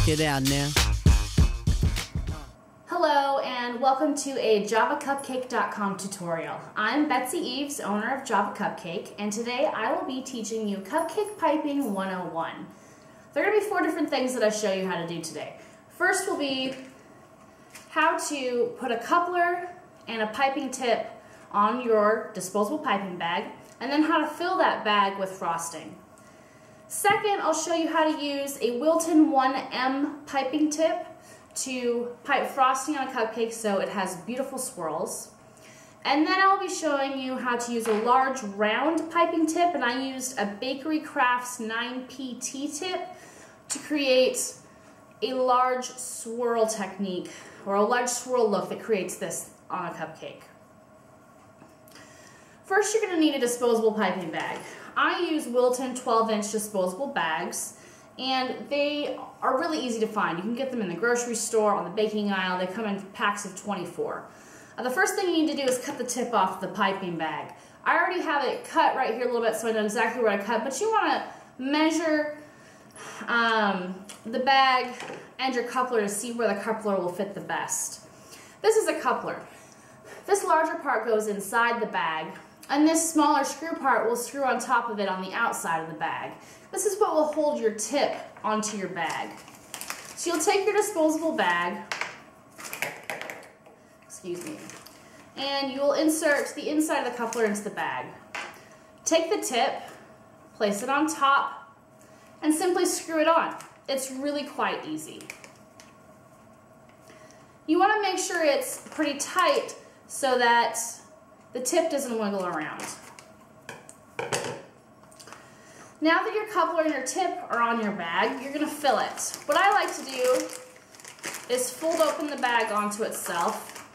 Check it out now. Hello and welcome to a JavaCupcake.com tutorial. I'm Betsy Eves, owner of Java Cupcake, and today I will be teaching you Cupcake Piping 101. There are going to be 4 different things that I show you how to do today. First will be how to put a coupler and a piping tip on your disposable piping bag, and then how to fill that bag with frosting. Second, I'll show you how to use a Wilton 1M piping tip to pipe frosting on a cupcake so it has beautiful swirls. And then I'll be showing you how to use a large round piping tip, and I used a Bakery Crafts 9PT tip to create a large swirl technique, or a large swirl look that creates this on a cupcake. First, you're going to need a disposable piping bag. I use Wilton 12-inch disposable bags, and they are really easy to find. You can get them in the grocery store, on the baking aisle. They come in packs of 24. The first thing you need to do is cut the tip off the piping bag. I already have it cut right here a little bit so I know exactly where I cut, but you want to measure the bag and your coupler to see where the coupler will fit the best. This is a coupler. This larger part goes inside the bag, and this smaller screw part will screw on top of it on the outside of the bag. This is what will hold your tip onto your bag. So you'll take your disposable bag, and you will insert the inside of the coupler into the bag. Take the tip, place it on top, and simply screw it on. It's really quite easy. You want to make sure it's pretty tight so that the tip doesn't wiggle around. Now that your coupler and your tip are on your bag, you're going to fill it. What I like to do is fold open the bag onto itself,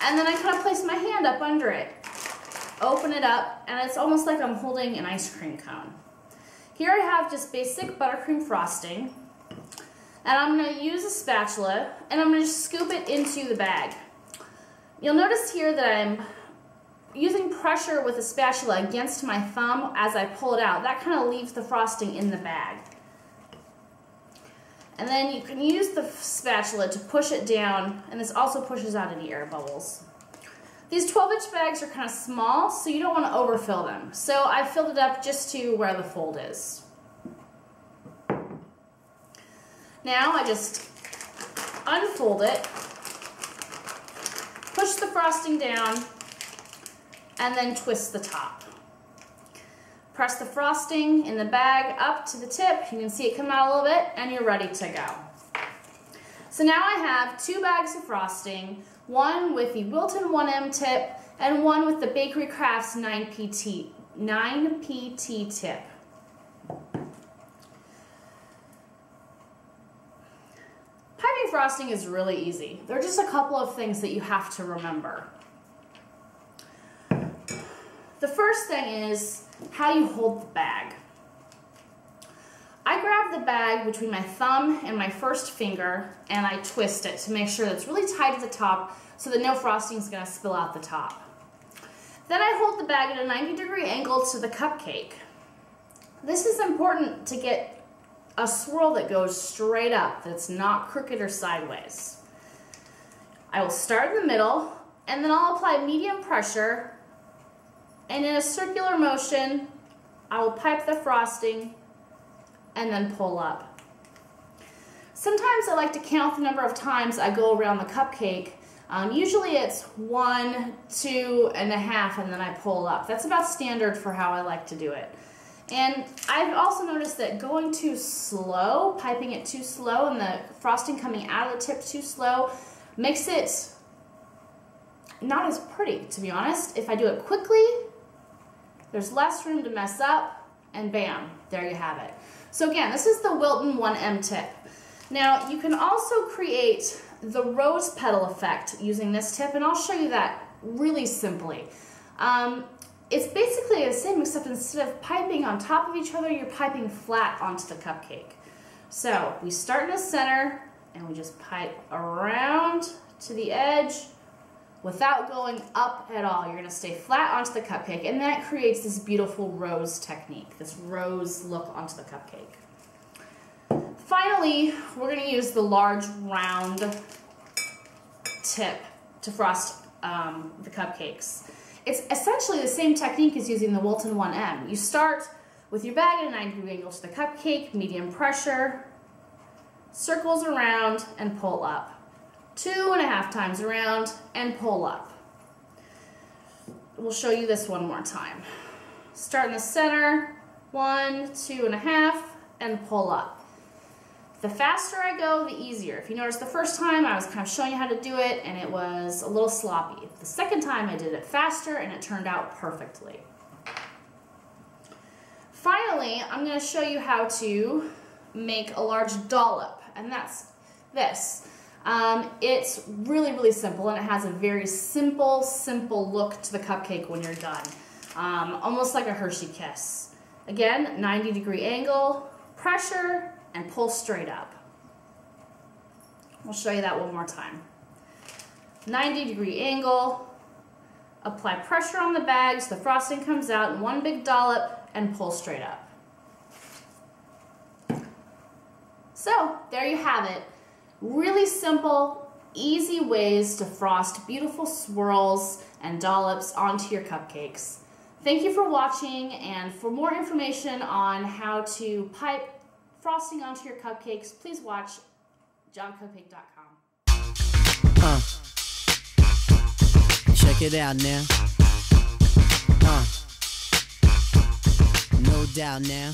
and then I kind of place my hand up under it, open it up, and it's almost like I'm holding an ice cream cone. Here I have just basic buttercream frosting, and I'm going to use a spatula, and I'm going to just scoop it into the bag. You'll notice here that I'm using pressure with a spatula against my thumb as I pull it out. That kind of leaves the frosting in the bag. And then you can use the spatula to push it down, and this also pushes out any air bubbles. These 12-inch bags are kind of small, so you don't want to overfill them. So I filled it up just to where the fold is. Now I just unfold it, push the frosting down, and then twist the top. Press the frosting in the bag up to the tip. You can see it come out a little bit, and you're ready to go. So now I have 2 bags of frosting, one with the Wilton 1M tip and one with the Bakery Crafts 9PT tip. Piping frosting is really easy. There are just a couple of things that you have to remember. The first thing is how you hold the bag. I grab the bag between my thumb and my first finger, and I twist it to make sure that it's really tight at the top so that no frosting is going to spill out the top. Then I hold the bag at a 90-degree angle to the cupcake. This is important to get a swirl that goes straight up, that's not crooked or sideways. I will start in the middle, and then I'll apply medium pressure, and in a circular motion, I will pipe the frosting and then pull up. Sometimes I like to count the number of times I go around the cupcake. Usually it's 1, 2, and a half, and then I pull up. That's about standard for how I like to do it. And I've also noticed that going too slow, piping it too slow, and the frosting coming out of the tip too slow, makes it not as pretty, to be honest. If I do it quickly, there's less room to mess up, and bam, there you have it. So again, this is the Wilton 1M tip. Now, you can also create the rose petal effect using this tip, and I'll show you that really simply. It's basically the same, except instead of piping on top of each other, you're piping flat onto the cupcake. So we start in the center, and we just pipe around to the edge without going up at all. You're going to stay flat onto the cupcake, and that creates this beautiful rose technique, this rose look onto the cupcake. Finally, we're going to use the large round tip to frost the cupcakes. It's essentially the same technique as using the Wilton 1M. You start with your bag at a 90-degree angle to the cupcake, medium pressure, circles around and pull up. 2.5 times around and pull up. We'll show you this one more time. Start in the center, 1, 2.5, and pull up. The faster I go, the easier. If you notice, the first time I was kind of showing you how to do it and it was a little sloppy. The second time I did it faster and it turned out perfectly. Finally, I'm going to show you how to make a large dollop, and that's this. It's really, really simple, and it has a very simple look to the cupcake when you're done. Almost like a Hershey Kiss. Again, 90-degree angle, pressure, and pull straight up. We'll show you that one more time. 90-degree angle, apply pressure on the bag so the frosting comes out in one big dollop, and pull straight up. So, there you have it. Really simple, easy ways to frost beautiful swirls and dollops onto your cupcakes. Thank you for watching, and for more information on how to pipe frosting onto your cupcakes, please watch joncupcake.com. Check it out now. No doubt now.